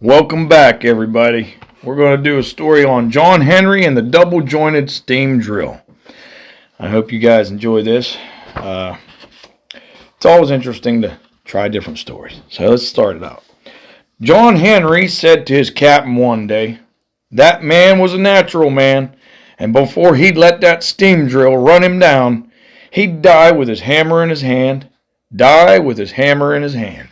Welcome back, everybody. We're going to do a story on John Henry and the double-jointed steam drill. I hope you guys enjoy this. It's always interesting to try different stories. So let's start it out. John Henry said to his captain one day, "That man was a natural man, and before he'd let that steam drill run him down, he'd die with his hammer in his hand. Die with his hammer in his hand."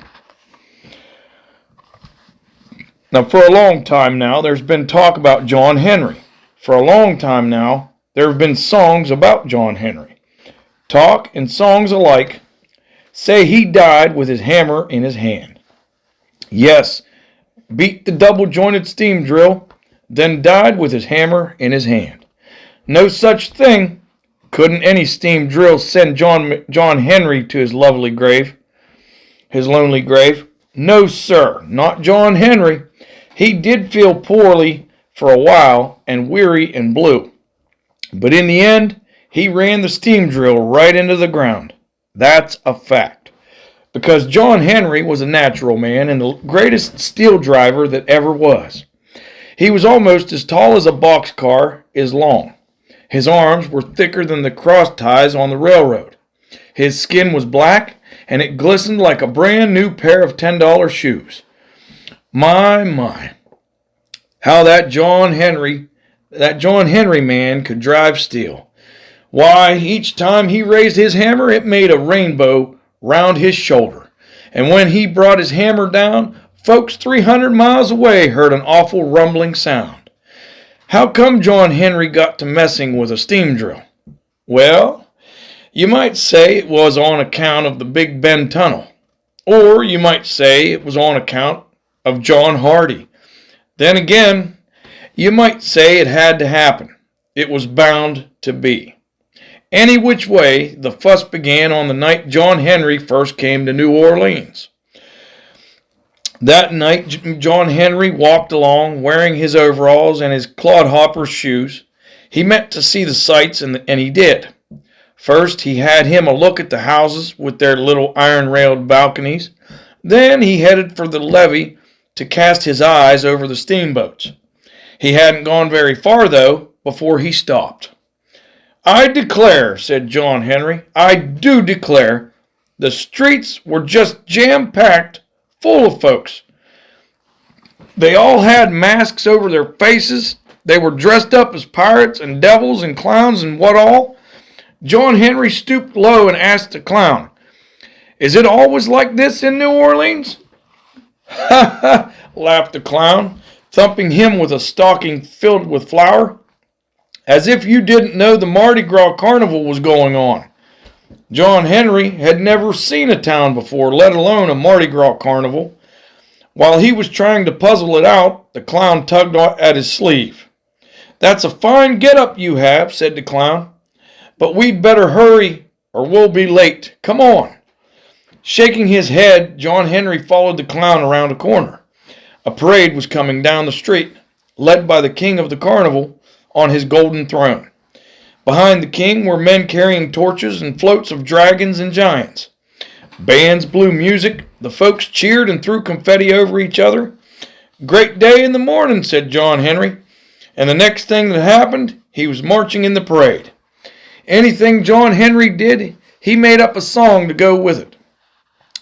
Now, for a long time now, there's been talk about John Henry. For a long time now, there have been songs about John Henry. Talk and songs alike say he died with his hammer in his hand. Yes, beat the double-jointed steam drill, then died with his hammer in his hand. No such thing. Couldn't any steam drill send John Henry to his lovely grave, his lonely grave? No, sir, not John Henry. He did feel poorly for a while and weary and blue. But in the end, he ran the steam drill right into the ground. That's a fact. Because John Henry was a natural man and the greatest steel driver that ever was. He was almost as tall as a boxcar is long. His arms were thicker than the cross ties on the railroad. His skin was black, and it glistened like a brand new pair of $10 shoes. My, how that John Henry man could drive steel. Why, each time he raised his hammer, it made a rainbow round his shoulder. And when he brought his hammer down, folks 300 miles away heard an awful rumbling sound. How come John Henry got to messing with a steam drill? Well, you might say it was on account of the Big Bend Tunnel. Or you might say it was on account of John Hardy. Then again, you might say it had to happen. It was bound to be. Any which way, the fuss began on the night John Henry first came to New Orleans. That night, John Henry walked along wearing his overalls and his clodhopper shoes. He meant to see the sights, and he did. First, he had him a look at the houses with their little iron-railed balconies. Then he headed for the levee to cast his eyes over the steamboats. He hadn't gone very far, though, before he stopped. "I declare," said John Henry, "I do declare, the streets were just jam-packed full of folks. They all had masks over their faces. They were dressed up as pirates and devils and clowns and what all." John Henry stooped low and asked the clown, "Is it always like this in New Orleans?" "Ha ha," laughed the clown, thumping him with a stocking filled with flour. "As if you didn't know the Mardi Gras carnival was going on." John Henry had never seen a town before, let alone a Mardi Gras carnival. While he was trying to puzzle it out, the clown tugged at his sleeve. "That's a fine get-up you have," said the clown. "But we'd better hurry or we'll be late. Come on." Shaking his head, John Henry followed the clown around a corner. A parade was coming down the street, led by the king of the carnival on his golden throne. Behind the king were men carrying torches and floats of dragons and giants. Bands blew music, the folks cheered and threw confetti over each other. "Great day in the morning," said John Henry. And the next thing that happened, he was marching in the parade. Anything John Henry did, he made up a song to go with it.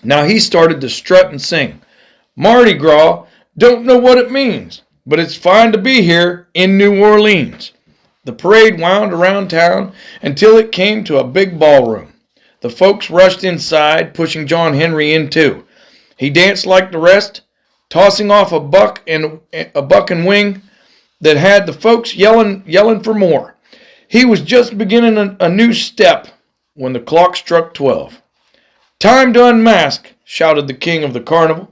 Now he started to strut and sing. "Mardi Gras, don't know what it means, but it's fine to be here in New Orleans." The parade wound around town until it came to a big ballroom. The folks rushed inside, pushing John Henry in too. He danced like the rest, tossing off a buck and wing that had the folks yelling for more. He was just beginning a new step when the clock struck 12. "Time to unmask," shouted the king of the carnival.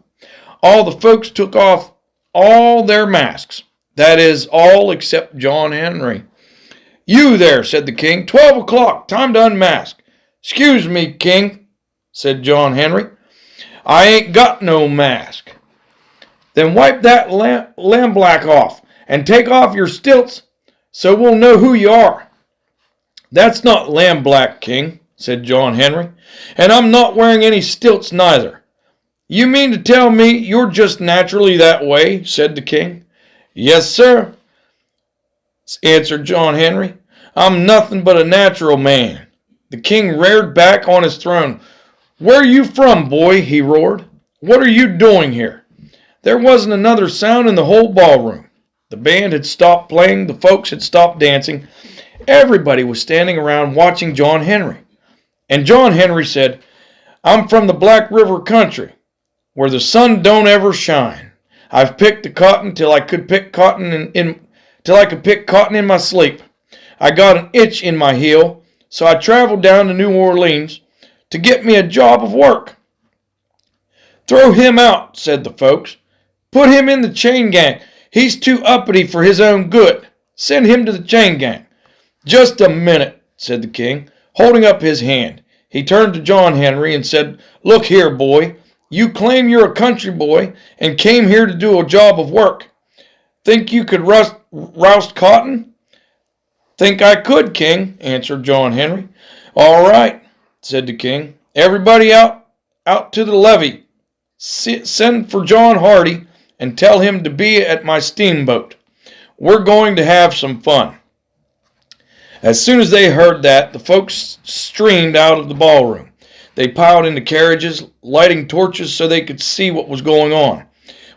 All the folks took off all their masks. That is, all except John Henry. "You there," said the king. 12 o'clock, time to unmask." "Excuse me, king," said John Henry. "I ain't got no mask." "Then wipe that lamblack off and take off your stilts so we'll know who you are." "That's not lamblack, king," said John Henry, "and I'm not wearing any stilts neither. You mean to tell me you're just naturally that way? Said the king. Yes, sir, answered John Henry. I'm nothing but a natural man. The king reared back on his throne. Where are you from, boy? He roared. What are you doing here? There wasn't another sound in the whole ballroom. The band had stopped playing, the folks had stopped dancing. Everybody was standing around watching John Henry. And John Henry said, I'm from the Black River country, where the sun don't ever shine. I've picked the cotton till I could pick cotton in my sleep. I got an itch in my heel, so I traveled down to New Orleans to get me a job of work. Throw him out, said the folks. Put him in the chain gang. He's too uppity for his own good. Send him to the chain gang. Just a minute, said the king, holding up his hand. He turned to John Henry and said, Look here, boy. You claim you're a country boy and came here to do a job of work. Think you could roust cotton? Think I could, king, answered John Henry. All right, said the king. Everybody out to the levee. Send for John Hardy and tell him to be at my steamboat. We're going to have some fun. As soon as they heard that, the folks streamed out of the ballroom. They piled into carriages, lighting torches so they could see what was going on.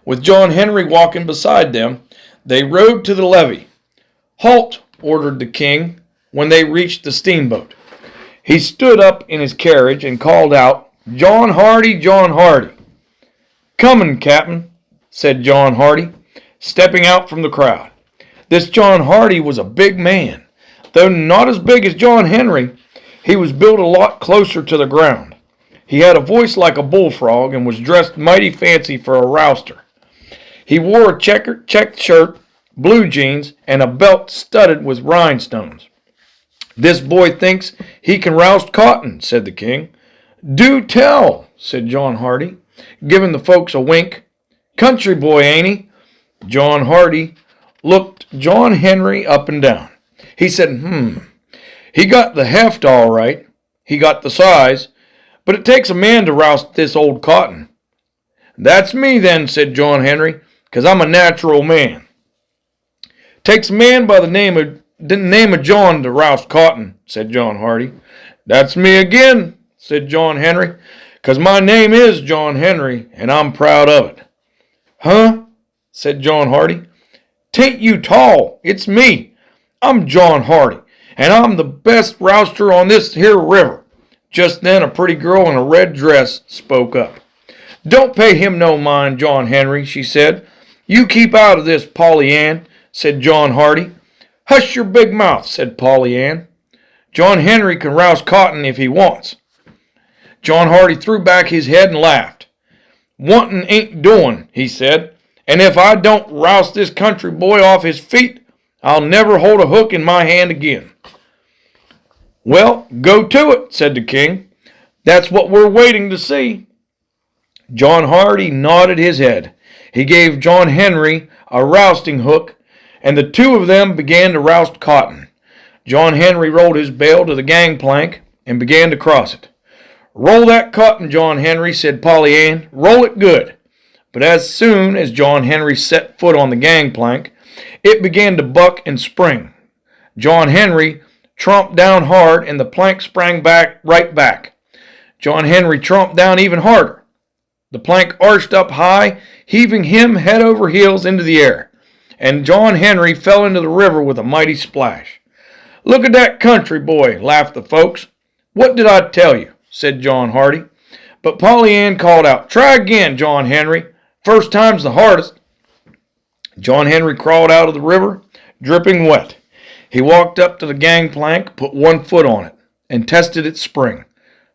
With John Henry walking beside them, they rode to the levee. Halt, ordered the king when they reached the steamboat. He stood up in his carriage and called out, John Hardy, John Hardy. Comin', Captain, said John Hardy, stepping out from the crowd. This John Hardy was a big man. Though not as big as John Henry, he was built a lot closer to the ground. He had a voice like a bullfrog and was dressed mighty fancy for a rouster. He wore a checked shirt, blue jeans, and a belt studded with rhinestones. This boy thinks he can roust cotton, said the king. Do tell, said John Hardy, giving the folks a wink. Country boy, ain't he? John Hardy looked John Henry up and down. He said, he got the heft all right. He got the size. But it takes a man to roust this old cotton. That's me then, said John Henry, 'cause I'm a natural man. Takes a man by the name of John to roust cotton, said John Hardy. That's me again, said John Henry, 'cause my name is John Henry, and I'm proud of it. Huh? Said John Hardy. 'Tain't you tall, it's me. I'm John Hardy, and I'm the best rouster on this here river. Just then a pretty girl in a red dress spoke up. Don't pay him no mind, John Henry, she said. You keep out of this, Polly Ann, said John Hardy. Hush your big mouth, said Polly Ann. John Henry can roust cotton if he wants. John Hardy threw back his head and laughed. Wantin' ain't doin', he said, and if I don't roust this country boy off his feet, I'll never hold a hook in my hand again. Well, go to it, said the king. That's what we're waiting to see. John Hardy nodded his head. He gave John Henry a rousting hook, and the two of them began to roust cotton. John Henry rolled his bale to the gangplank and began to cross it. Roll that cotton, John Henry, said Polly Ann. Roll it good. But as soon as John Henry set foot on the gangplank, it began to buck and spring. John Henry tromped down hard, and the plank sprang right back. John Henry tromped down even harder. The plank arched up high, heaving him head over heels into the air, and John Henry fell into the river with a mighty splash. Look at that country boy, laughed the folks. What did I tell you, said John Hardy. But Polly Ann called out, Try again, John Henry. First time's the hardest. John Henry crawled out of the river, dripping wet. He walked up to the gangplank, put one foot on it, and tested its spring.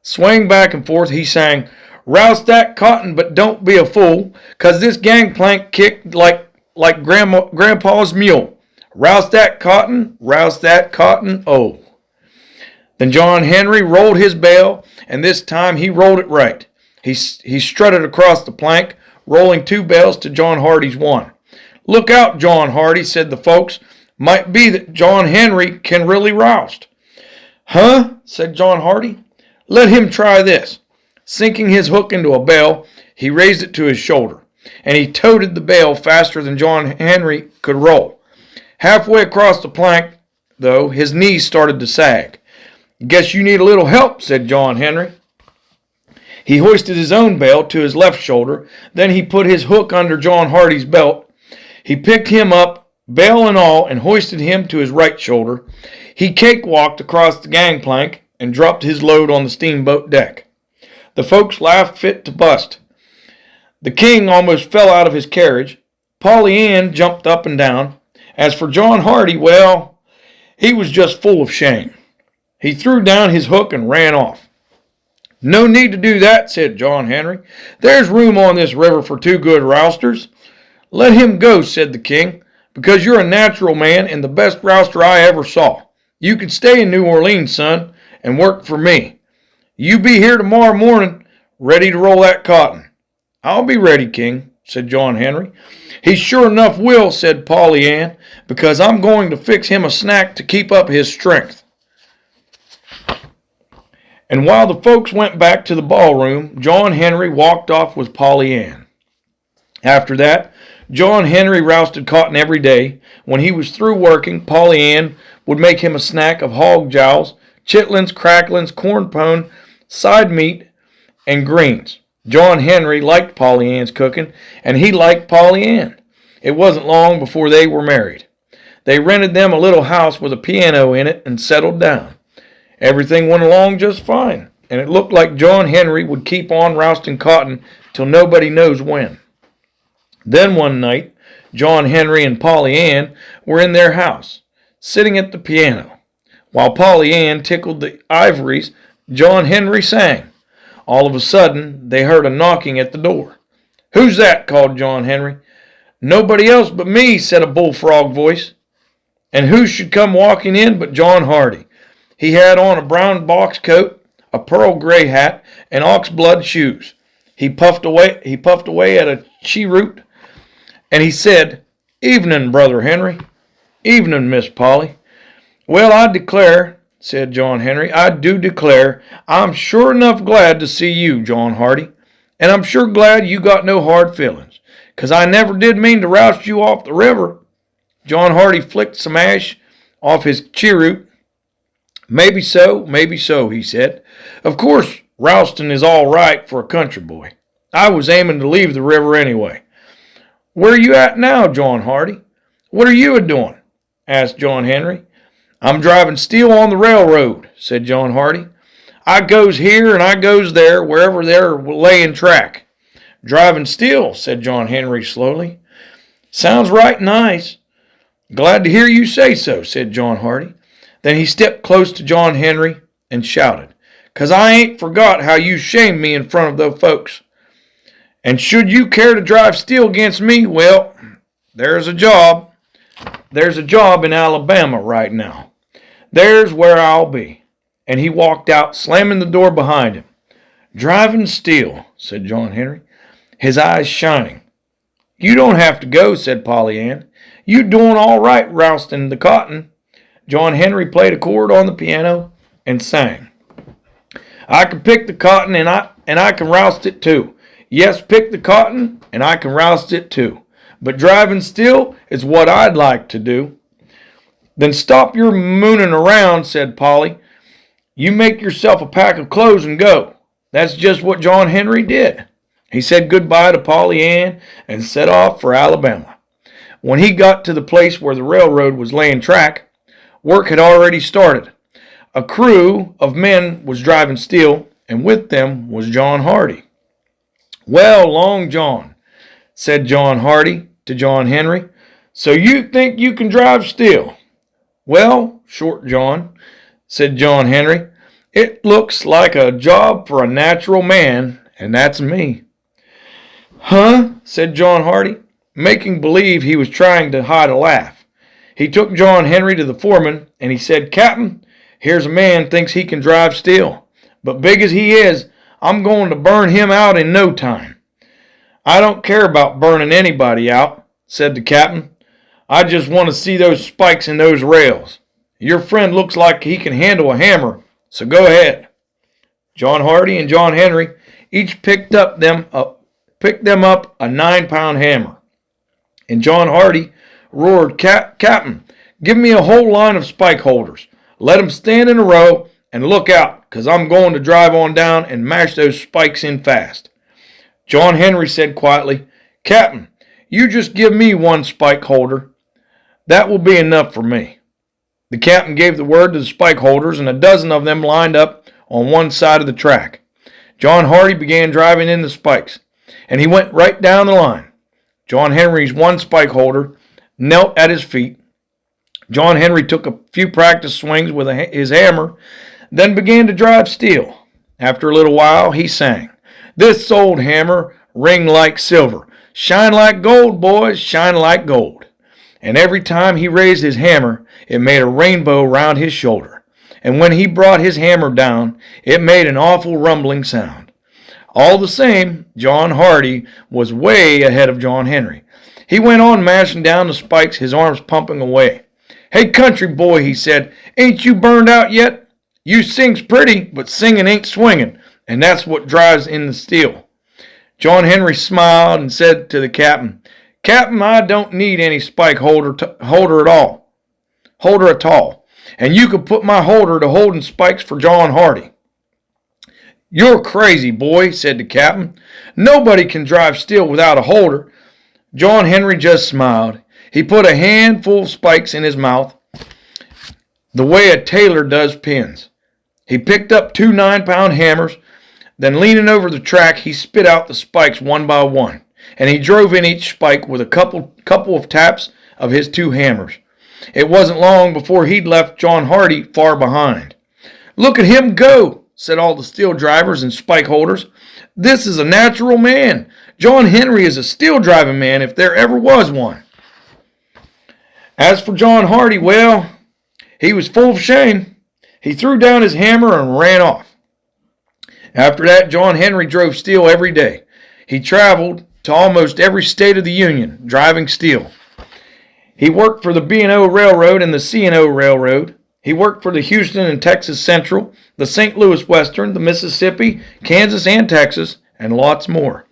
Swaying back and forth, he sang, Roust that cotton, but don't be a fool, 'cause this gangplank kicked like Grandpa's mule. Roust that cotton, oh. Then John Henry rolled his bale, and this time he rolled it right. He strutted across the plank, rolling two bales to John Hardy's one. Look out, John Hardy, said the folks. Might be that John Henry can really roust. Huh? Said John Hardy. Let him try this. Sinking his hook into a bale, He raised it to his shoulder, and he toted the bale faster than John Henry could roll. Halfway across the plank, though, his knees started to sag. "Guess you need a little help," said John Henry. He hoisted his own bale to his left shoulder. Then he put his hook under John Hardy's belt. He picked him up, bale and all, and hoisted him to his right shoulder. He cakewalked across the gangplank and dropped his load on the steamboat deck. The folks laughed fit to bust. The king almost fell out of his carriage. Polly Ann jumped up and down. As for John Hardy, well, he was just full of shame. He threw down his hook and ran off. "No need to do that," said John Henry. "There's room on this river for 2 good rousters." "Let him go," said the king, "because you're a natural man and the best rouster I ever saw. You can stay in New Orleans, son, and work for me. You be here tomorrow morning, ready to roll that cotton." "I'll be ready, King," said John Henry. "He sure enough will," said Polly Ann, "because I'm going to fix him a snack to keep up his strength." And while the folks went back to the ballroom, John Henry walked off with Polly Ann. After that, John Henry rousted cotton every day. When he was through working, Polly Ann would make him a snack of hog jowls, chitlins, cracklins, corn pone, side meat, and greens. John Henry liked Polly Ann's cooking, and he liked Polly Ann. It wasn't long before they were married. They rented them a little house with a piano in it and settled down. Everything went along just fine, and it looked like John Henry would keep on rousting cotton till nobody knows when. Then one night, John Henry and Polly Ann were in their house, sitting at the piano. While Polly Ann tickled the ivories, John Henry sang. All of a sudden, they heard a knocking at the door. "Who's that?" called John Henry. "Nobody else but me," said a bullfrog voice. And who should come walking in but John Hardy. He had on a brown box coat, a pearl gray hat, and oxblood shoes. He puffed away at a cheroot, and he said, "Evening, Brother Henry." "Evening, Miss Polly." "Well, I declare," said John Henry, "I do declare, I'm sure enough glad to see you, John Hardy. And I'm sure glad you got no hard feelings, 'cause I never did mean to roust you off the river." John Hardy flicked some ash off his cheroot. Maybe so, he said. "Of course, rousting is all right for a country boy. I was aiming to leave the river anyway." "Where are you at now, John Hardy? What are you a-doing?" asked John Henry. "I'm driving steel on the railroad," said John Hardy. "I goes here and I goes there, wherever they're laying track." "Driving steel," said John Henry slowly. "Sounds right nice." "Glad to hear you say so," said John Hardy. Then he stepped close to John Henry and shouted, "'Cause I ain't forgot how you shamed me in front of those folks. And should you care to drive steel against me, well, there's a job. There's a job in Alabama right now. There's where I'll be." And he walked out, slamming the door behind him. "Driving steel," said John Henry, his eyes shining. "You don't have to go," said Polly Ann. "You doing all right rousting the cotton." John Henry played a chord on the piano and sang. "I can pick the cotton and I can roust it too. Yes, pick the cotton and I can roust it too. But driving steel is what I'd like to do." "Then stop your mooning around," said Polly. "You make yourself a pack of clothes and go." That's just what John Henry did. He said goodbye to Polly Ann and set off for Alabama. When he got to the place where the railroad was laying track, work had already started. A crew of men was driving steel, and with them was John Hardy. "Well, Long John," said John Hardy to John Henry, "so you think you can drive steel?" "Well, Short John," said John Henry, "it looks like a job for a natural man, and that's me." "Huh?" said John Hardy, making believe he was trying to hide a laugh. He took John Henry to the foreman, and he said, "Captain, here's a man thinks he can drive steel. But big as he is, I'm going to burn him out in no time." "I don't care about burning anybody out," said the captain. "I just want to see those spikes in those rails. Your friend looks like he can handle a hammer, so go ahead." John Hardy and John Henry each picked up picked them up a 9-pound hammer. And John Hardy roared, Captain, give me a whole line of spike holders. Let them stand in a row and look out, 'cause I'm going to drive on down and mash those spikes in fast. John Henry said quietly, Captain, you just give me one spike holder. That will be enough for me. The captain gave the word to the spike holders, and a dozen of them lined up on one side of the track. John Hardy began driving in the spikes, and he went right down the line. John Henry's one spike holder knelt at his feet. John Henry took a few practice swings with his hammer, then began to drive steel. After a little while, he sang, This old hammer ring like silver, shine like gold, boys, shine like gold. And every time he raised his hammer, it made a rainbow round his shoulder. And when he brought his hammer down, it made an awful rumbling sound. All the same, John Hardy was way ahead of John Henry. He went on mashing down the spikes, his arms pumping away. Hey, country boy, he said, ain't you burned out yet? You sings pretty, but singing ain't swinging, and that's what drives in the steel. John Henry smiled and said to the captain, Captain, I don't need any spike holder at all. And you could put my holder to holding spikes for John Hardy. You're crazy, boy, said the captain. Nobody can drive steel without a holder. John Henry just smiled. He put a handful of spikes in his mouth, the way a tailor does pins. He picked up 2 9-pound hammers, then leaning over the track, he spit out the spikes one by one, and he drove in each spike with a couple of taps of his 2 hammers. It wasn't long before he'd left John Hardy far behind. Look at him go, said all the steel drivers and spike holders. This is a natural man. John Henry is a steel driving man if there ever was one. As for John Hardy, well, he was full of shame. He threw down his hammer and ran off. After that, John Henry drove steel every day. He traveled to almost every state of the Union, driving steel. He worked for the B&O Railroad and the C&O Railroad. He worked for the Houston and Texas Central, the St. Louis Western, the Mississippi, Kansas, and Texas, and lots more.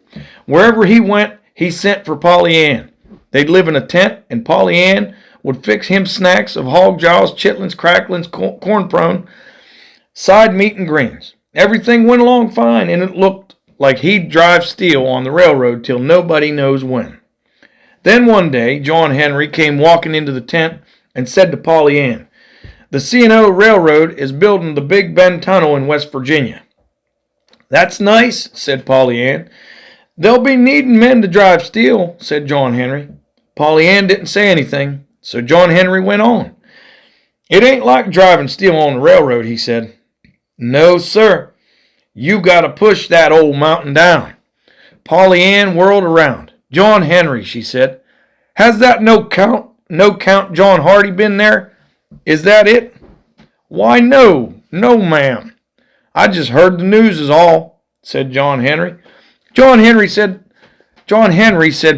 Wherever he went, he sent for Polly Ann. They'd live in a tent, and Polly Ann would fix him snacks of hog jaws, chitlins, cracklins, corn pone, side meat, and greens. Everything went along fine, and it looked like he'd drive steel on the railroad till nobody knows when. Then one day, John Henry came walking into the tent and said to Polly Ann, The C&O Railroad is building the Big Bend Tunnel in West Virginia. That's nice, said Polly Ann. They'll be needing men to drive steel, said John Henry. Polly Ann didn't say anything, so John Henry went on. It ain't like driving steel on the railroad, he said. No, sir. You got to push that old mountain down. Polly Ann whirled around. John Henry, she said. Has that no count John Hardy been there? Is that it? Why, no, ma'am. I just heard the news is all, said John Henry. John Henry, said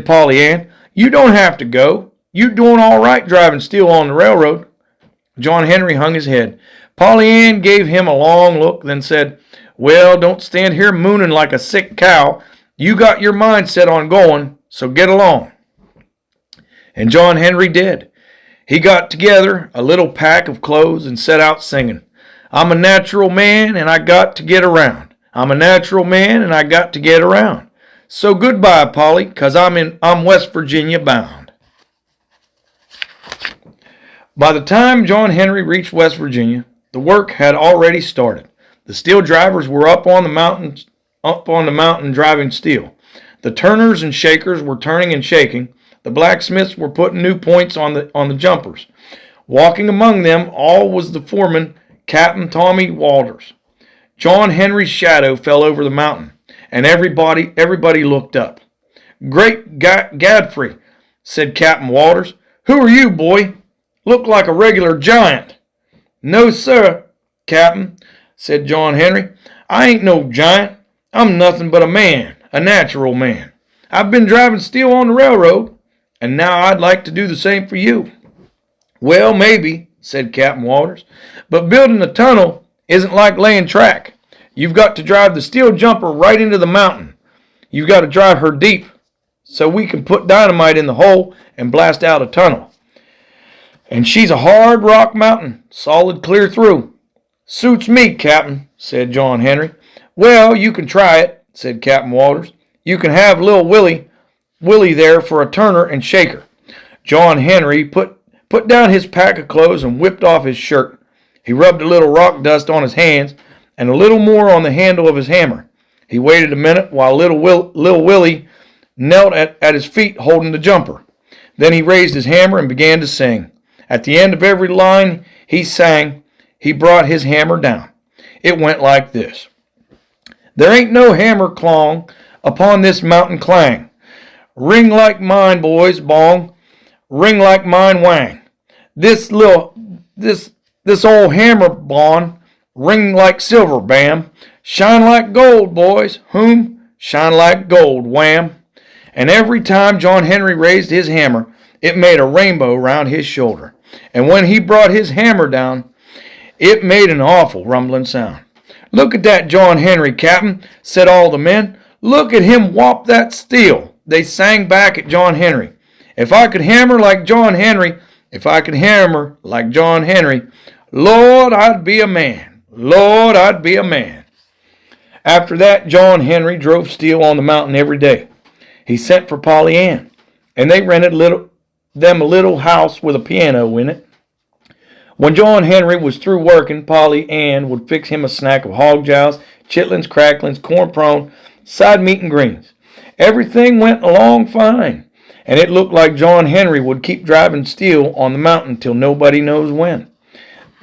Polly Ann, you don't have to go. You doing all right driving steel on the railroad. John Henry hung his head. Polly Ann gave him a long look, then said, Well, don't stand here mooning like a sick cow. You got your mind set on going, so get along. And John Henry did. He got together a little pack of clothes and set out singing, I'm a natural man and I got to get around. I'm a natural man and I got to get around. So goodbye, Polly, 'cause I'm West Virginia bound. By the time John Henry reached West Virginia, the work had already started. The steel drivers were up on the mountain driving steel. The turners and shakers were turning and shaking. The blacksmiths were putting new points on the jumpers. Walking among them all was the foreman, Captain Tommy Walters. John Henry's shadow fell over the mountain, and everybody looked up. Great Godfrey, said Captain Walters. Who are you, boy? Look like a regular giant. No, sir, Captain, said John Henry. I ain't no giant. I'm nothing but a man, a natural man. I've been driving steel on the railroad, and now I'd like to do the same for you. Well, maybe, said Captain Walters, but building a tunnel isn't like laying track. You've got to drive the steel jumper right into the mountain. You've got to drive her deep so we can put dynamite in the hole and blast out a tunnel. And she's a hard rock mountain, solid clear through. Suits me, Captain, said John Henry. Well, you can try it, said Captain Walters. You can have little Willie there for a turner and shaker. John Henry put down his pack of clothes and whipped off his shirt. He rubbed a little rock dust on his hands and a little more on the handle of his hammer. He waited a minute while little Willie knelt at his feet holding the jumper. Then he raised his hammer and began to sing. At the end of every line he sang, he brought his hammer down. It went like this. There ain't no hammer clong upon this mountain clang. Ring like mine, boys, bong. Ring like mine, wang. This old hammer, bon. Ring like silver, bam. Shine like gold, boys, whom? Shine like gold, wham. And every time John Henry raised his hammer, it made a rainbow round his shoulder. And when he brought his hammer down, it made an awful rumbling sound. Look at that John Henry, Captain, said all the men. Look at him whop that steel. They sang back at John Henry. If I could hammer like John Henry, if I could hammer like John Henry, Lord, I'd be a man. Lord, I'd be a man. After that, John Henry drove steel on the mountain every day. He sent for Polly Ann, and they rented them a little house with a piano in it. When John Henry was through working, Polly Ann would fix him a snack of hog jows, chitlins, cracklings, corn pone, side meat, and greens. Everything went along fine, and it looked like John Henry would keep driving steel on the mountain till nobody knows when.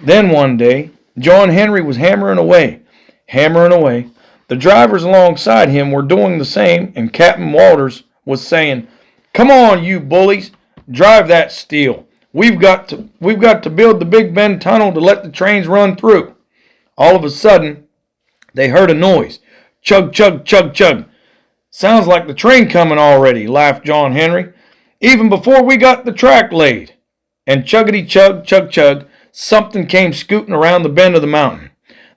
Then one day, John Henry was hammering away. The drivers alongside him were doing the same, and Captain Walters was saying, "Come on, you bullies, drive that steel. We've got to build the Big Bend Tunnel to let the trains run through." All of a sudden, they heard a noise. Chug, chug, chug, chug. "Sounds like the train coming already," laughed John Henry. "Even before we got the track laid." And chuggity chug, chug, chug, something came scooting around the bend of the mountain.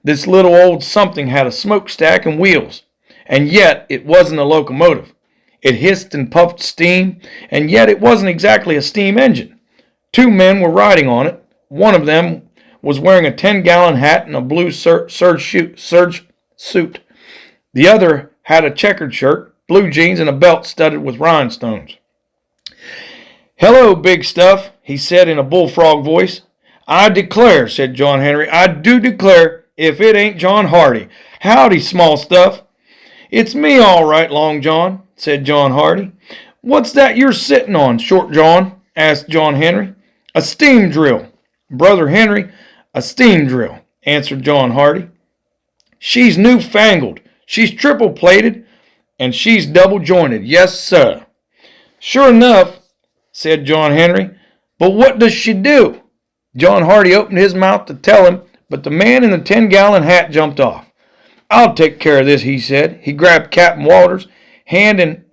This little old something had a smokestack and wheels, and yet it wasn't a locomotive. It hissed and puffed steam, and yet it wasn't exactly a steam engine. Two men were riding on it. One of them was wearing a 10-gallon hat and a blue serge suit. The other had a checkered shirt, blue jeans, and a belt studded with rhinestones. "Hello, big stuff," he said in a bullfrog voice. "I declare," said John Henry, "I do declare, if it ain't John Hardy. Howdy, small stuff." "It's me, all right, Long John," said John Hardy. "What's that you're sitting on, Short John?" asked John Henry. "A steam drill, Brother Henry, a steam drill," answered John Hardy. "She's new-fangled, she's triple-plated, and she's double-jointed, yes, sir." "Sure enough," said John Henry. "But what does she do?" John Hardy opened his mouth to tell him, but the man in the 10-gallon hat jumped off. "I'll take care of this," he said. He grabbed Captain Walters' hand and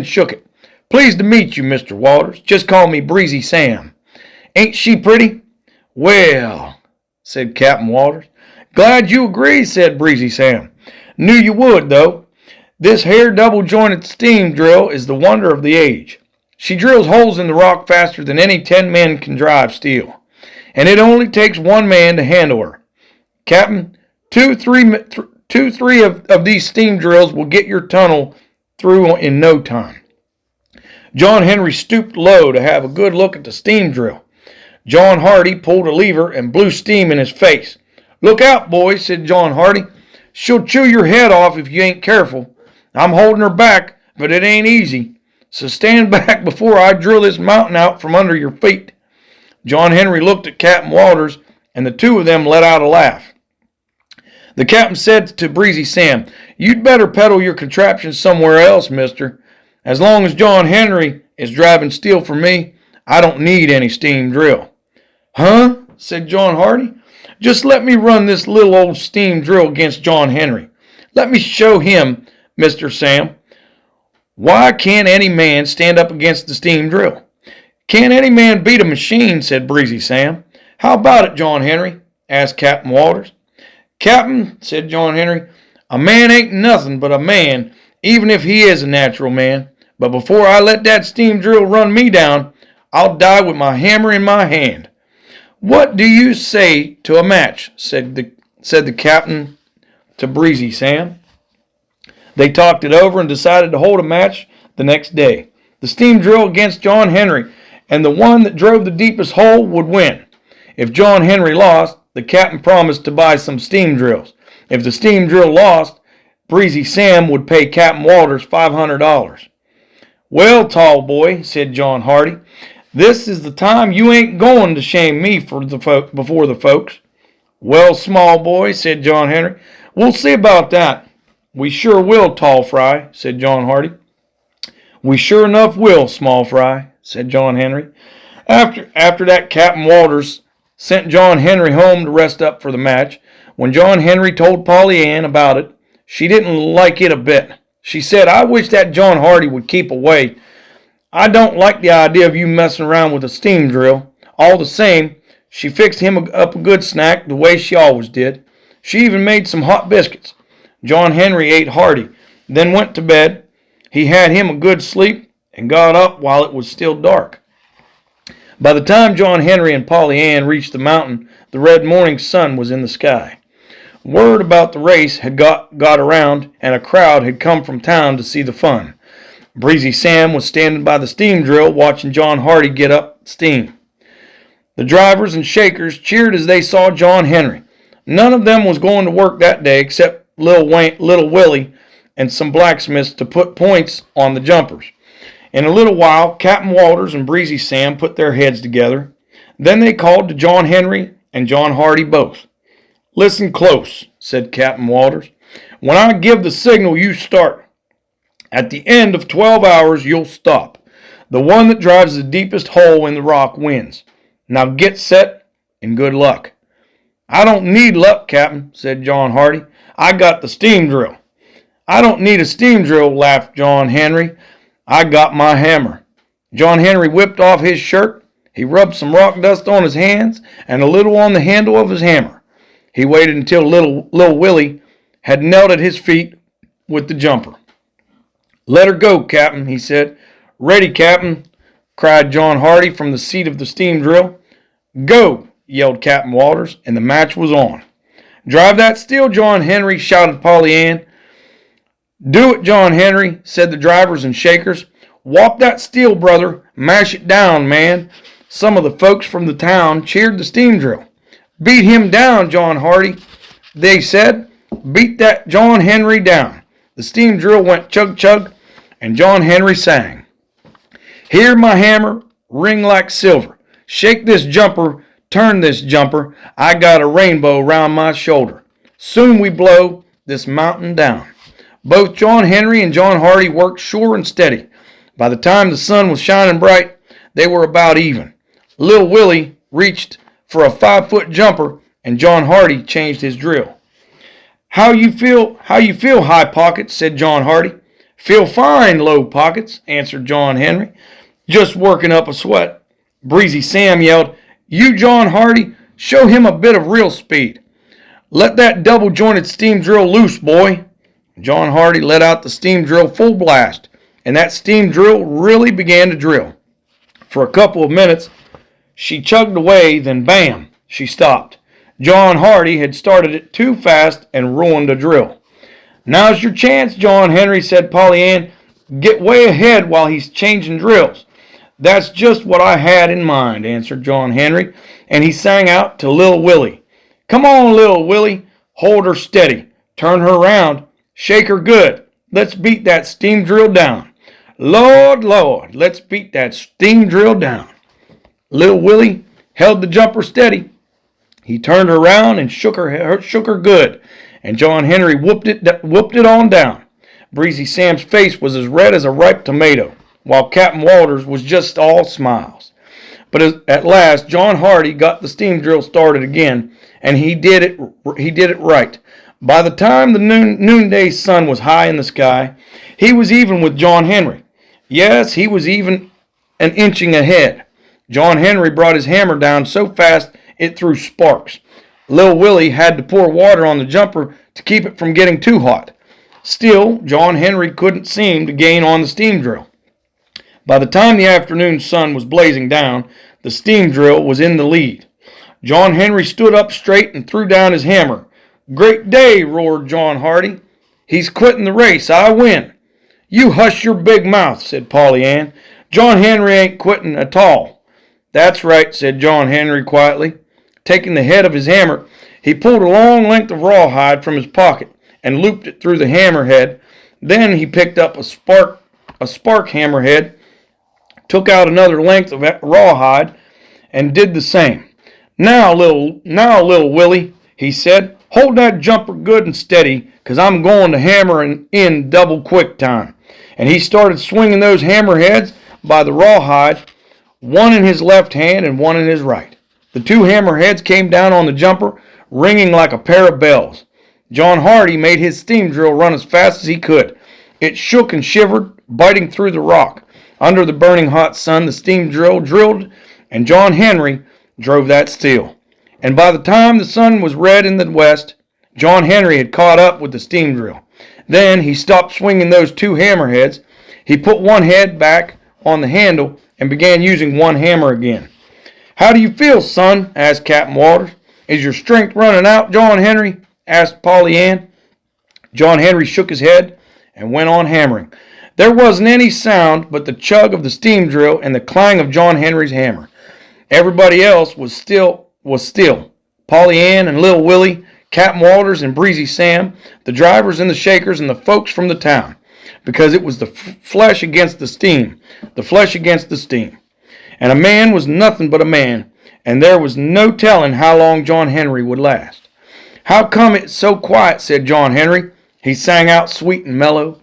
shook it. "Pleased to meet you, Mr. Walters. Just call me Breezy Sam. Ain't she pretty?" "Well," said Captain Walters. "Glad you agree," said Breezy Sam. "Knew you would, though. This here double-jointed steam drill is the wonder of the age. She drills holes in the rock faster than any 10 men can drive steel. And it only takes one man to handle her. Captain, two, three of these steam drills will get your tunnel through in no time." John Henry stooped low to have a good look at the steam drill. John Hardy pulled a lever and blew steam in his face. "Look out, boys," said John Hardy. "She'll chew your head off if you ain't careful. I'm holding her back, but it ain't easy. So stand back before I drill this mountain out from under your feet." John Henry looked at Captain Walters, and the two of them let out a laugh. The captain said to Breezy Sam, "You'd better peddle your contraption somewhere else, mister. As long as John Henry is driving steel for me, I don't need any steam drill." "Huh?" said John Hardy. "Just let me run this little old steam drill against John Henry. Let me show him, Mr. Sam. Why can't any man stand up against the steam drill?" "Can't any man beat a machine," said Breezy Sam. "How about it, John Henry?" asked Captain Walters. "Captain," said John Henry, A man ain't nothing but a man, even if he is a natural man. But before I let that steam drill run me down, I'll die with my hammer in my hand." "What do you say to a match?" said the captain to Breezy Sam. They talked it over and decided to hold a match the next day. The steam drill against John Henry, and the one that drove the deepest hole would win. If John Henry lost, the captain promised to buy some steam drills. If the steam drill lost, Breezy Sam would pay Captain Walters $500. "Well, tall boy," said John Hardy, "this is the time you ain't going to shame me before the folks." "Well, small boy," said John Henry, "we'll see about that." "We sure will, Tall Fry," said John Hardy. "We sure enough will, Small Fry," said John Henry. After that, Captain Walters sent John Henry home to rest up for the match. When John Henry told Polly Ann about it, she didn't like it a bit. She said, "I wish that John Hardy would keep away. I don't like the idea of you messing around with a steam drill." All the same, she fixed him up a good snack the way she always did. She even made some hot biscuits. John Henry ate hearty, then went to bed. He had him a good sleep and got up while it was still dark. By the time John Henry and Polly Ann reached the mountain, the red morning sun was in the sky. Word about the race had got around, and a crowd had come from town to see the fun. Breezy Sam was standing by the steam drill watching John Hardy get up steam. The drivers and shakers cheered as they saw John Henry. None of them was going to work that day except Little Willie and some blacksmiths to put points on the jumpers. In a little while, Captain Walters and Breezy Sam put their heads together. Then they called to John Henry and John Hardy both. "Listen close," said Captain Walters. "When I give the signal, you start. At the end of 12 hours, you'll stop. The one that drives the deepest hole in the rock wins. Now get set and good luck." "I don't need luck, Captain," said John Hardy. "I got the steam drill." "I don't need a steam drill," laughed John Henry. "I got my hammer." John Henry whipped off his shirt. He rubbed some rock dust on his hands and a little on the handle of his hammer. He waited until little Willie had knelt at his feet with the jumper. "Let her go, Captain," he said. "Ready, Captain," cried John Hardy from the seat of the steam drill. "Go," yelled Captain Walters, and the match was on. "Drive that still, John Henry," shouted Polly Ann. "Do it, John Henry," said the drivers and shakers. "Whop that steel, brother. Mash it down, man." Some of the folks from the town cheered the steam drill. "Beat him down, John Hardy," they said. "Beat that John Henry down." The steam drill went chug-chug, and John Henry sang, "Hear my hammer ring like silver. Shake this jumper, turn this jumper. I got a rainbow round my shoulder. Soon we blow this mountain down." Both John Henry and John Hardy worked sure and steady. By the time the sun was shining bright, they were about even. Little Willie reached for a 5-foot jumper, and John Hardy changed his drill. How you feel, High Pockets?" said John Hardy. "Feel fine, Low Pockets," answered John Henry. "Just working up a sweat." Breezy Sam yelled, "You, John Hardy, show him a bit of real speed. Let that double-jointed steam drill loose, boy." John Hardy let out the steam drill full blast, and that steam drill really began to drill. For a couple of minutes, she chugged away, then bam, she stopped. John Hardy had started it too fast and ruined the drill. "Now's your chance, John Henry," said Polly Ann. "Get way ahead while he's changing drills." "That's just what I had in mind," answered John Henry, and he sang out to Little Willie. "Come on, Little Willie, hold her steady, turn her round, shake her good. Let's beat that steam drill down. Lord, Lord, let's beat that steam drill down." Little Willie held the jumper steady. He turned her round and shook her good, and John Henry whooped it on down. Breezy Sam's face was as red as a ripe tomato, while Captain Walters was just all smiles. But at last, John Hardy got the steam drill started again, and he did it right. By the time the noonday sun was high in the sky, he was even with John Henry. Yes, he was even an inching ahead. John Henry brought his hammer down so fast it threw sparks. Lil Willie had to pour water on the jumper to keep it from getting too hot. Still, John Henry couldn't seem to gain on the steam drill. By the time the afternoon sun was blazing down, the steam drill was in the lead. John Henry stood up straight and threw down his hammer. "Great day," roared John Hardy. "He's quitting the race. I win." "You hush your big mouth," said Polly Ann. "John Henry ain't quitting at all." "That's right," said John Henry quietly. Taking the head of his hammer, he pulled a long length of rawhide from his pocket and looped it through the hammer head. Then he picked up a spark hammerhead, took out another length of rawhide, and did the same. Now, little Willie," he said, "hold that jumper good and steady, 'cause I'm going to hammer in double quick time." And he started swinging those hammerheads by the rawhide, one in his left hand and one in his right. The two hammerheads came down on the jumper, ringing like a pair of bells. John Hardy made his steam drill run as fast as he could. It shook and shivered, biting through the rock. Under the burning hot sun, the steam drill drilled, and John Henry drove that steel. And by the time the sun was red in the west, John Henry had caught up with the steam drill. Then he stopped swinging those two hammerheads. He put one head back on the handle and began using one hammer again. "How do you feel, son?" asked Captain Walters. "Is your strength running out, John Henry?" asked Polly Ann. John Henry shook his head and went on hammering. There wasn't any sound but the chug of the steam drill and the clang of John Henry's hammer. Everybody else was still. Polly Ann and Lil Willie, Captain Walters and Breezy Sam, the drivers and the shakers, and the folks from the town, because it was the flesh against the steam, the flesh against the steam. And a man was nothing but a man, and there was no telling how long John Henry would last. "How come it's so quiet?" said John Henry. He sang out sweet and mellow.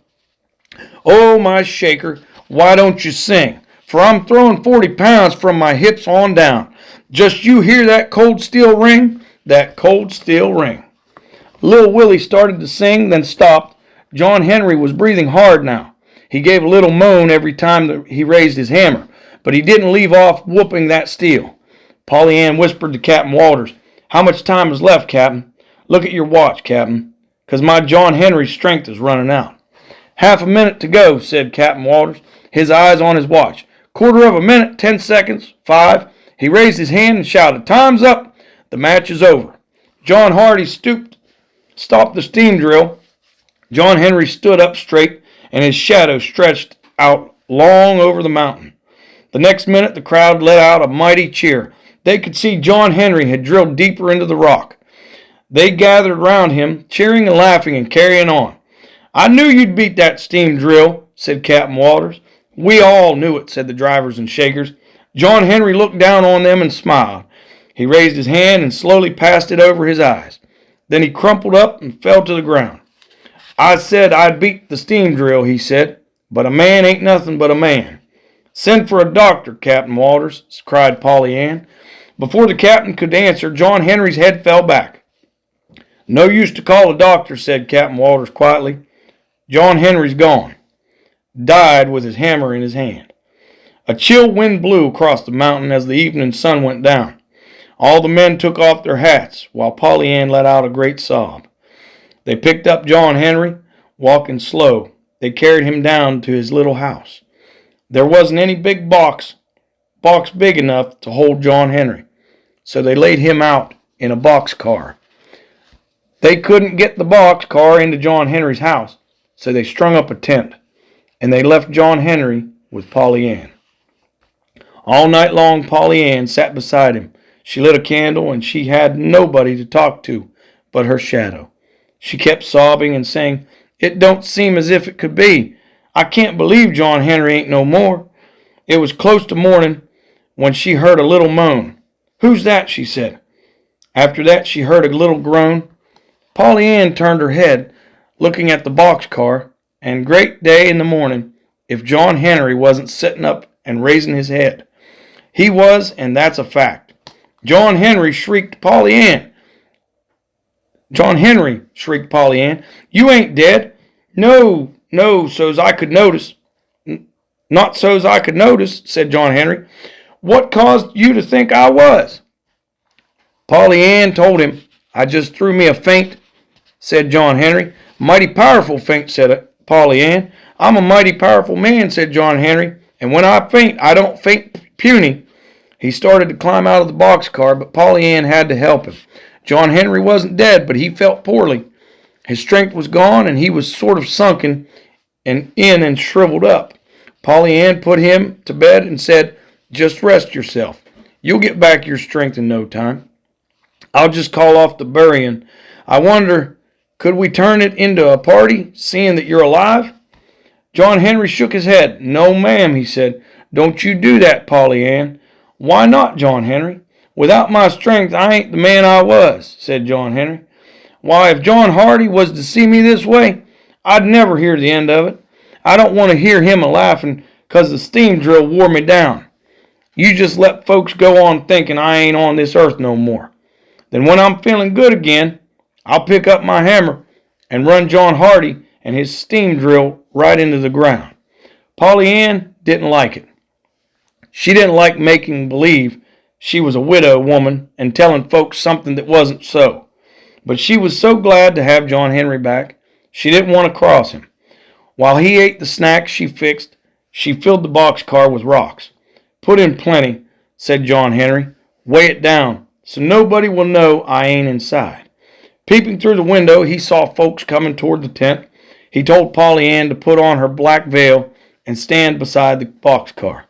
"Oh, my shaker, why don't you sing? For I'm throwing 40 pounds from my hips on down. Just you hear that cold steel ring? That cold steel ring." Lil Willie started to sing, then stopped. John Henry was breathing hard now. He gave a little moan every time that he raised his hammer, but he didn't leave off whooping that steel. Polly Ann whispered to Captain Walters, "How much time is left, Captain? Look at your watch, Captain, 'cause my John Henry's strength is running out." "Half a minute to go," said Captain Walters, his eyes on his watch. "Quarter of a minute, 10 seconds, 5. He raised his hand and shouted, "Time's up! The match is over." John Hardy stopped the steam drill. John Henry stood up straight, and his shadow stretched out long over the mountain. The next minute, the crowd let out a mighty cheer. They could see John Henry had drilled deeper into the rock. They gathered round him, cheering and laughing and carrying on. "I knew you'd beat that steam drill," said Captain Walters. "We all knew it," said the drivers and shakers. John Henry looked down on them and smiled. He raised his hand and slowly passed it over his eyes. Then he crumpled up and fell to the ground. "I said I'd beat the steam drill," he said, "but a man ain't nothing but a man." "Send for a doctor, Captain Walters," cried Polly Ann. Before the captain could answer, John Henry's head fell back. "No use to call a doctor," said Captain Walters quietly. "John Henry's gone. Died with his hammer in his hand." A chill wind blew across the mountain as the evening sun went down. All the men took off their hats, while Polly Ann let out a great sob. They picked up John Henry, walking slow. They carried him down to his little house. There wasn't any big box big enough to hold John Henry, so they laid him out in a box car. They couldn't get the box car into John Henry's house, so they strung up a tent, and they left John Henry with Polly Ann. All night long, Polly Ann sat beside him. She lit a candle, and she had nobody to talk to but her shadow. She kept sobbing and saying, "It don't seem as if it could be. I can't believe John Henry ain't no more." It was close to morning when she heard a little moan. "Who's that?" she said. After that, she heard a little groan. Polly Ann turned her head, looking at the box car, and great day in the morning if John Henry wasn't sitting up and raising his head. He was, and that's a fact. "John Henry!" shrieked Polly Ann. "John Henry!" shrieked Polly Ann. "You ain't dead." No, so's I could notice." "Not so's I could notice," said John Henry. "What caused you to think I was?" Polly Ann told him I just threw me a feint, said John Henry. Mighty powerful feint, said Polly Ann. I'm a mighty powerful man, said John Henry, and when I faint, I don't faint puny. He started to climb out of the boxcar, but Polly Ann had to help him. John Henry wasn't dead, but he felt poorly. His strength was gone, and he was sort of sunken and shriveled up. Polly Ann put him to bed and said, "Just rest yourself. You'll get back your strength in no time. I'll just call off the burying. I wonder, could we turn it into a party, seeing that you're alive?" John Henry shook his head. "No, ma'am," he said. "Don't you do that, Polly Ann." "Why not, John Henry?" "Without my strength, I ain't the man I was," said John Henry. "Why, if John Hardy was to see me this way, I'd never hear the end of it. I don't want to hear him a-laughing 'cause the steam drill wore me down. You just let folks go on thinking I ain't on this earth no more. Then when I'm feeling good again, I'll pick up my hammer and run John Hardy and his steam drill right into the ground." Polly Ann didn't like it. She didn't like making believe she was a widow woman and telling folks something that wasn't so. But she was so glad to have John Henry back, she didn't want to cross him. While he ate the snacks she fixed, she filled the boxcar with rocks. "Put in plenty," said John Henry. "Weigh it down, so nobody will know I ain't inside." Peeping through the window, he saw folks coming toward the tent. He told Polly Ann to put on her black veil and stand beside the boxcar.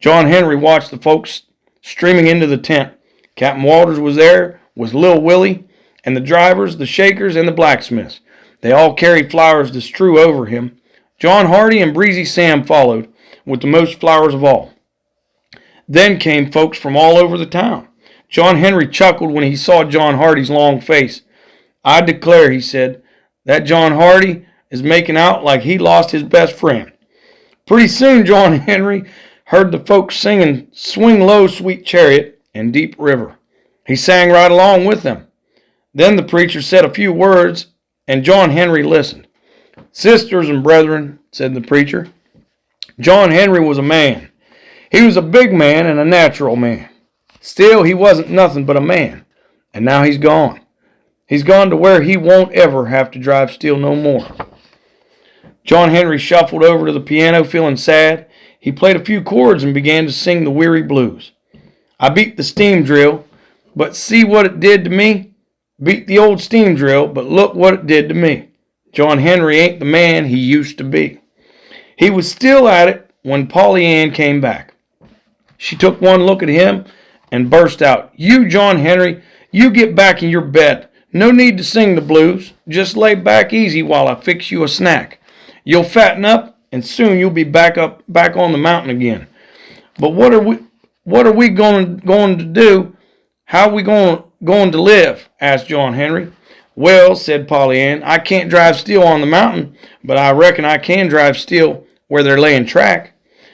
John Henry watched the folks streaming into the tent. Captain Walters was there with Lil Willie, and the drivers, the shakers, and the blacksmiths. They all carried flowers to strew over him. John Hardy and Breezy Sam followed, with the most flowers of all. Then came folks from all over the town. John Henry chuckled when he saw John Hardy's long face. "I declare," he said, "that John Hardy is making out like he lost his best friend." Pretty soon John Henry heard the folks singing "Swing Low, Sweet Chariot" and "Deep River." He sang right along with them. Then the preacher said a few words, and John Henry listened. "Sisters and brethren," said the preacher, "John Henry was a man. He was a big man and a natural man. Still, he wasn't nothing but a man. And now he's gone. He's gone to where he won't ever have to drive steel no more." John Henry shuffled over to the piano, feeling sad. He played a few chords and began to sing the weary blues. "I beat the steam drill, but see what it did to me? Beat the old steam drill, but look what it did to me. John Henry ain't the man he used to be." He was still at it when Polly Ann came back. She took one look at him and burst out, "You, John Henry, you get back in your bed. No need to sing the blues. Just lay back easy while I fix you a snack. You'll fatten up, and soon you'll be back on the mountain again." "But what are we going to do? How are we going to live?" asked John Henry. "Well," said Polly Ann, "I can't drive steel on the mountain, but I reckon I can drive steel where they're laying track.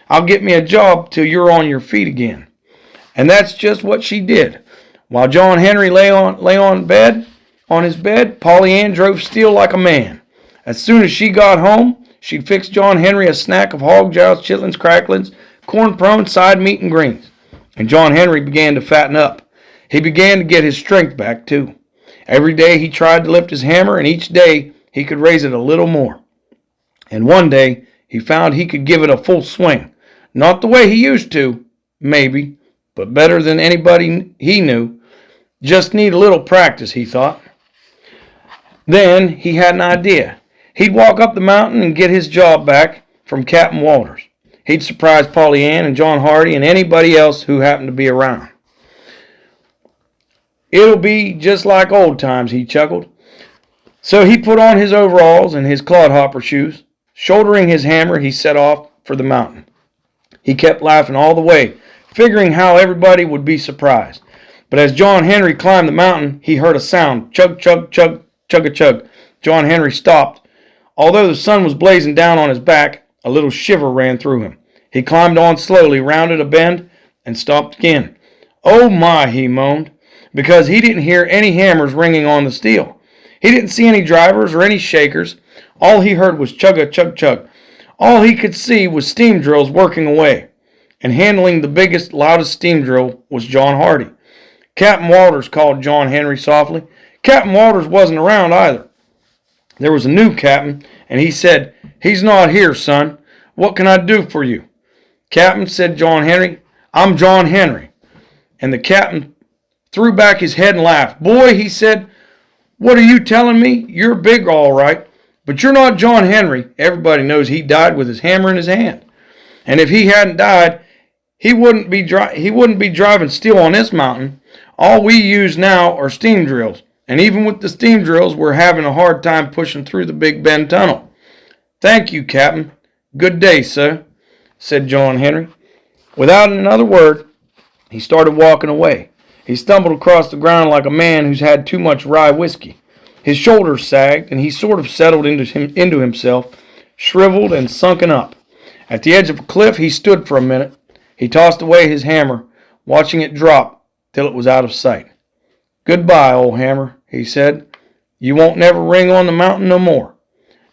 I'll get me a job till you're on your feet again." And that's just what she did. While John Henry lay on his bed, Polly Ann drove steel like a man. As soon as she got home, she'd fix John Henry a snack of hog joust, chitlins, cracklings, corn pone, side meat, and greens. And John Henry began to fatten up. He began to get his strength back, too. Every day he tried to lift his hammer, and each day he could raise it a little more. And one day he found he could give it a full swing. Not the way he used to, maybe, but better than anybody he knew. Just need a little practice, he thought. Then he had an idea. He'd walk up the mountain and get his job back from Captain Walters. He'd surprise Polly Ann and John Hardy and anybody else who happened to be around. "It'll be just like old times," he chuckled. So he put on his overalls and his clodhopper shoes. Shouldering his hammer, he set off for the mountain. He kept laughing all the way, figuring how everybody would be surprised. But as John Henry climbed the mountain, he heard a sound. Chug, chug, chug, chug-a-chug. John Henry stopped. Although the sun was blazing down on his back, a little shiver ran through him. He climbed on slowly, rounded a bend, and stopped again. "Oh my," he moaned, because he didn't hear any hammers ringing on the steel. He didn't see any drivers or any shakers. All he heard was chug-a-chug-chug. All he could see was steam drills working away. And handling the biggest, loudest steam drill was John Hardy. Captain Walters called John Henry softly. Captain Walters wasn't around either. There was a new captain, and he said, "He's not here, son. What can I do for you?" "Captain," said John Henry, "I'm John Henry." And the captain threw back his head and laughed. "Boy," he said, "what are you telling me? You're big all right, but you're not John Henry. Everybody knows he died with his hammer in his hand. And if he hadn't died, he wouldn't be driving steel on this mountain. All we use now are steam drills. And even with the steam drills, we're having a hard time pushing through the Big Bend Tunnel." "Thank you, Captain. Good day, sir," said John Henry. Without another word, he started walking away. He stumbled across the ground like a man who's had too much rye whiskey. His shoulders sagged, and he sort of settled into himself, shriveled and sunken up. At the edge of a cliff, he stood for a minute. He tossed away his hammer, watching it drop till it was out of sight. "Goodbye, old hammer," he said. "You won't never ring on the mountain no more."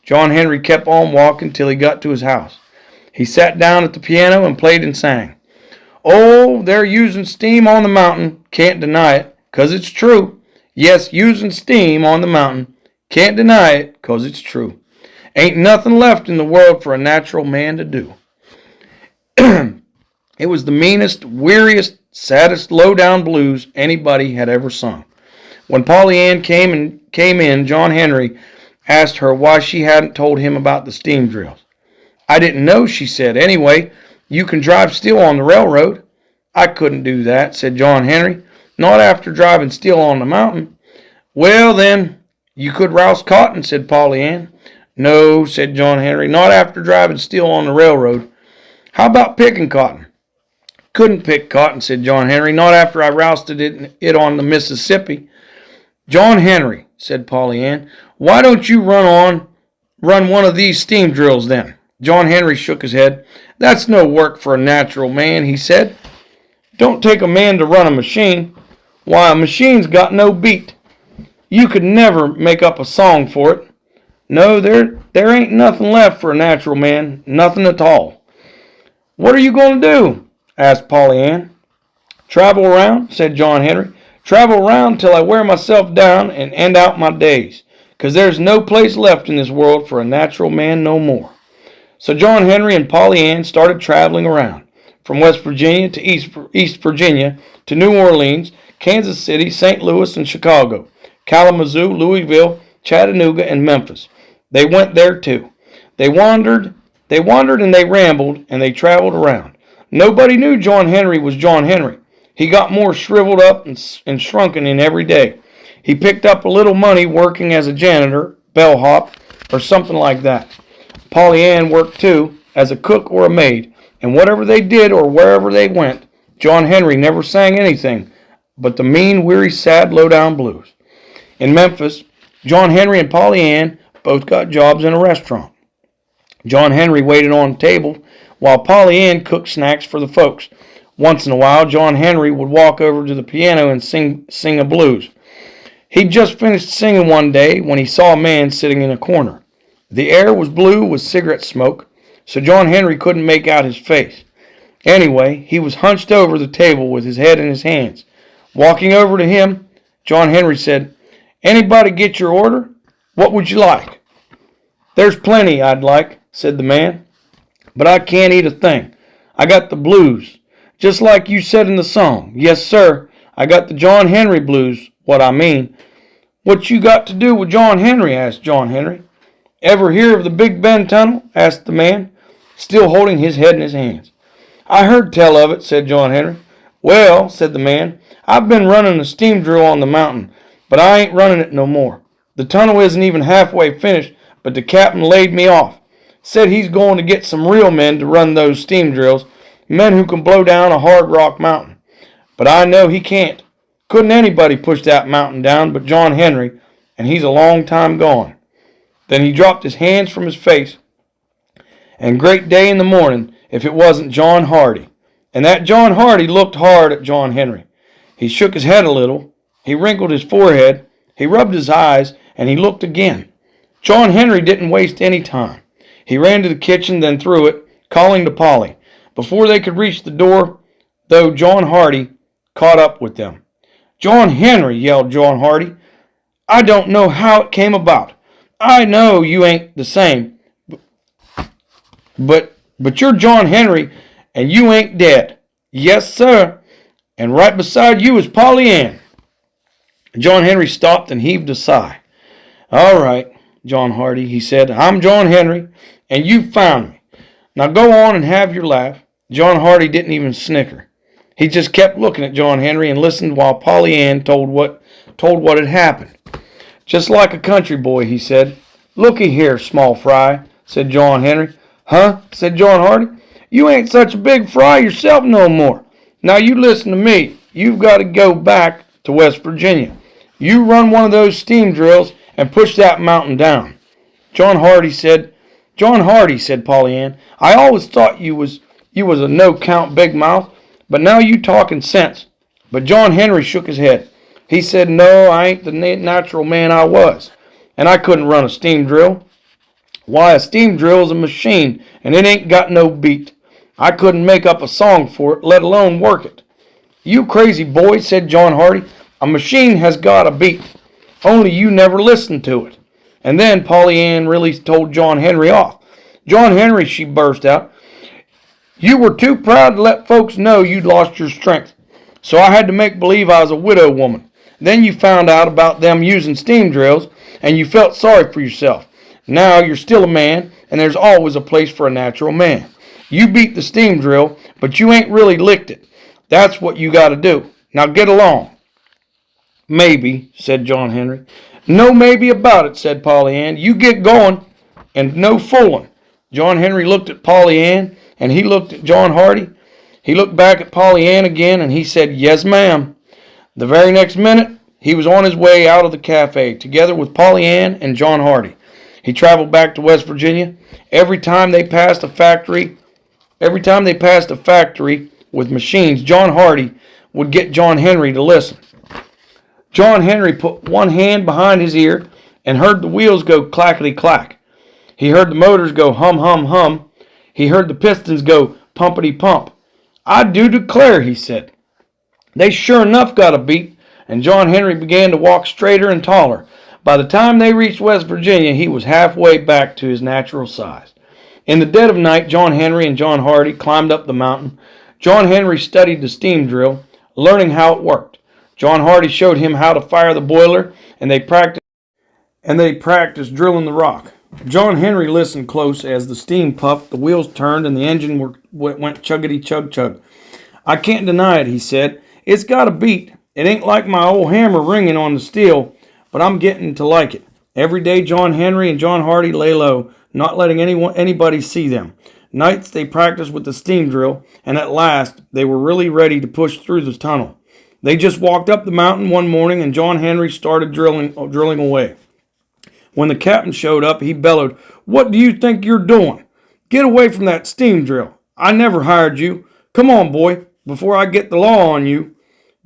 John Henry kept on walking till he got to his house. He sat down at the piano and played and sang. "Oh, they're using steam on the mountain, can't deny it, 'cause it's true. Yes, using steam on the mountain, can't deny it, 'cause it's true. Ain't nothing left in the world for a natural man to do." It was the meanest, weariest, saddest, low-down blues anybody had ever sung. When Polly Ann came in, John Henry asked her why she hadn't told him about the steam drills. "I didn't know," she said. "Anyway, you can drive steel on the railroad." "I couldn't do that," said John Henry. "Not after driving steel on the mountain." "Well, then, you could rouse cotton," said Polly Ann. "No," said John Henry, "not after driving steel on the railroad." "How about picking cotton?" "Couldn't pick cotton," said John Henry, "not after I rousted it on the Mississippi." "John Henry," said Polly Ann, "why don't you run one of these steam drills then?" John Henry shook his head. "That's no work for a natural man," he said. "Don't take a man to run a machine. Why, a machine's got no beat. You could never make up a song for it. No, there ain't nothing left for a natural man, nothing at all." "What are you going to do?" asked Polly Ann. "Travel around," said John Henry. "Travel around till I wear myself down and end out my days, 'cause there's no place left in this world for a natural man no more." So John Henry and Polly Ann started traveling around, from West Virginia to East Virginia to New Orleans, Kansas City, St. Louis, and Chicago, Kalamazoo, Louisville, Chattanooga, and Memphis. They went there too. They wandered and they rambled, and they traveled around. Nobody knew John Henry was John Henry. He got more shriveled up and shrunken in every day. He picked up a little money working as a janitor, bellhop, or something like that. Polly Ann worked too, as a cook or a maid, and whatever they did or wherever they went, John Henry never sang anything but the mean, weary, sad, low-down blues. In Memphis, John Henry and Polly Ann both got jobs in a restaurant. John Henry waited on the table while Polly Ann cooked snacks for the folks. Once in a while, John Henry would walk over to the piano and sing a blues. He'd just finished singing one day when he saw a man sitting in a corner. The air was blue with cigarette smoke, so John Henry couldn't make out his face. Anyway, he was hunched over the table with his head in his hands. Walking over to him, John Henry said, "Anybody get your order? What would you like?" "There's plenty I'd like," said the man, "but I can't eat a thing. I got the blues, just like you said in the song. Yes, sir, I got the John Henry blues, what I mean." "What you got to do with John Henry?" asked John Henry. "Ever hear of the Big Bend Tunnel?" asked the man, still holding his head in his hands. "I heard tell of it," said John Henry. "Well," said the man, "I've been running a steam drill on the mountain, but I ain't running it no more. The tunnel isn't even halfway finished, but the captain laid me off. Said he's going to get some real men to run those steam drills, men who can blow down a hard rock mountain. But I know he can't. Couldn't anybody push that mountain down but John Henry, and he's a long time gone." Then he dropped his hands from his face. And great day in the morning if it wasn't John Hardy. And that John Hardy looked hard at John Henry. He shook his head a little. He wrinkled his forehead. He rubbed his eyes, and he looked again. John Henry didn't waste any time. He ran to the kitchen, then through it, calling to Polly. Before they could reach the door, though, John Hardy caught up with them. "John Henry," yelled John Hardy, I don't know how it came about. I know you ain't the same, but you're John Henry, and you ain't dead. Yes, sir. And right beside you is Polly Ann." John Henry stopped and heaved a sigh. "All right, John Hardy," he said. "I'm John Henry, and you found me. Now go on and have your laugh." John Hardy didn't even snicker. He just kept looking at John Henry and listened while Polly Ann told what had happened. "Just like a country boy," he said. "Looky here, small fry," said John Henry. "Huh?" said John Hardy. "You ain't such a big fry yourself no more. Now you listen to me. You've got to go back to West Virginia. You run one of those steam drills and push that mountain down." John Hardy, said Polly Ann, "I always thought you was a no-count big mouth, but now you talking sense." But John Henry shook his head. He said, "No, I ain't the natural man I was, and I couldn't run a steam drill. Why, a steam drill is a machine, and it ain't got no beat. I couldn't make up a song for it, let alone work it." "You crazy boy," said John Hardy. "A machine has got a beat, only you never listened to it." And then Polly Ann really told John Henry off. "John Henry," she burst out, "you were too proud to let folks know you'd lost your strength, so I had to make believe I was a widow woman. Then you found out about them using steam drills, and you felt sorry for yourself. Now you're still a man, and there's always a place for a natural man. You beat the steam drill, but you ain't really licked it. That's what you got to do. Now get along." "Maybe," said John Henry. "No maybe about it," said Polly Ann. "You get going, and no fooling." John Henry looked at Polly Ann, and he looked at John Hardy. He looked back at Polly Ann again, and he said, "Yes, ma'am." The very next minute, he was on his way out of the cafe, together with Polly Ann and John Hardy. He traveled back to West Virginia. Every time they passed a factory with machines, John Hardy would get John Henry to listen. John Henry put one hand behind his ear and heard the wheels go clackety-clack. He heard the motors go hum-hum-hum. He heard the pistons go pumpity-pump. "I do declare," he said, "they sure enough got a beat," and John Henry began to walk straighter and taller. By the time they reached West Virginia, he was halfway back to his natural size. In the dead of night, John Henry and John Hardy climbed up the mountain. John Henry studied the steam drill, learning how it worked. John Hardy showed him how to fire the boiler, and they practiced drilling the rock. John Henry listened close as the steam puffed, the wheels turned, and the engine went chuggity-chug-chug. "I can't deny it," he said. "It's got a beat. It ain't like my old hammer ringing on the steel, but I'm getting to like it." Every day John Henry and John Hardy lay low, not letting anybody see them. Nights they practiced with the steam drill, and at last they were really ready to push through the tunnel. They just walked up the mountain one morning, and John Henry started drilling away. When the captain showed up, he bellowed, "What do you think you're doing? Get away from that steam drill. I never hired you. Come on, boy, before I get the law on you."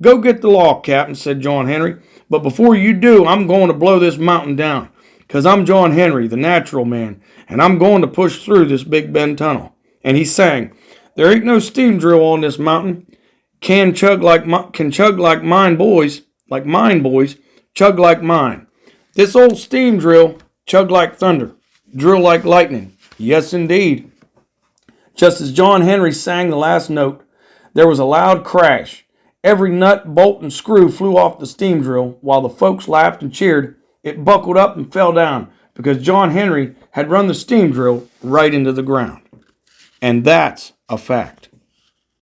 "Go get the law, Captain," said John Henry. "But before you do, I'm going to blow this mountain down, 'cause I'm John Henry, the natural man, and I'm going to push through this Big Bend tunnel." And he sang, "There ain't no steam drill on this mountain. Can chug like mine boys, chug like mine. This old steam drill, chug like thunder, drill like lightning. Yes, indeed." Just as John Henry sang the last note, there was a loud crash. Every nut, bolt, and screw flew off the steam drill. While the folks laughed and cheered, it buckled up and fell down because John Henry had run the steam drill right into the ground. And that's a fact.